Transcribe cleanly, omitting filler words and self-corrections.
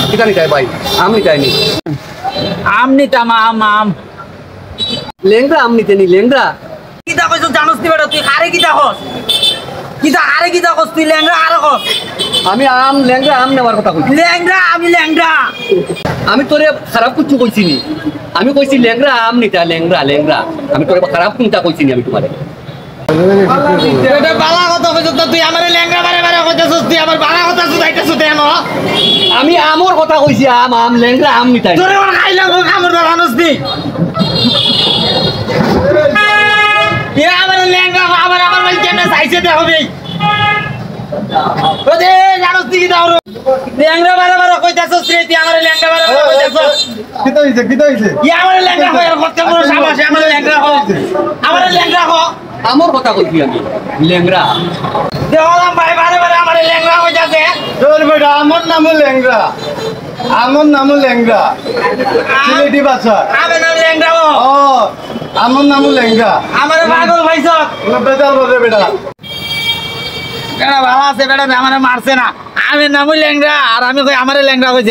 kita nih kayak baik, amni kayak ini. আমনি তামা আম Lengra amni teni lengra. কিতা কইছ জানোস নি বেটা তুই হারে কিতা কস কিতা কস তুই ল্যাংড়া হারে কস আমি আম ল্যাংড়া আম নেওয়ার কথা কইছি ল্যাংড়া আমি ল্যাংড়া আমি তোরে খারাপ কিছু কইছি নি আমি কইছি ল্যাংড়া আম নিতা ল্যাংড়া ল্যাংড়া আমি তোরে খারাপ কোনটা কইছি নি আমি তোমারে এটা বালা কথা কইছ তুই আমারে ল্যাংড়া বারে বারে কইছস তুই আমার বালা কথা শুনাইতেছ দেন আমি আমর কথা কইছি আম আম ল্যাংড়া আম নিতা তোরে ওর খাইলাম আমার জানোস নি এ আমার ল্যাংড়া আমার ভাই কেন চাইছে দেখো ভাই ওদে জানোস নি কি দাও ল্যাংড়া বারে বারে কইতাছস রে তুই আমারে ল্যাংড়া বারে বারে কইতাছস কিতা হইছে ই আমারে ল্যাংড়া কই আর কত বড় সাবাস আমারে ল্যাংড়া কই আমারে ল্যাংড়া কই আমর কথা কইছি আমি ল্যাংড়া দেওয়ালাম ভাই বারে বারে আমারে ল্যাংড়া কইতাছে তোর বেটা আমার নামও ল্যাংড়া সিলেটি ভাষা আমি নাম ল্যাংড়া ও আমার নামও ল্যাংড়া আমারে পাগল ভাইছ বেতাল বলে বেটা বেটা ভালো আছে বেটা আমারে মারছে না আমি নাম ল্যাংড়া আর আমি কই আমারে ল্যাংড়া কইছে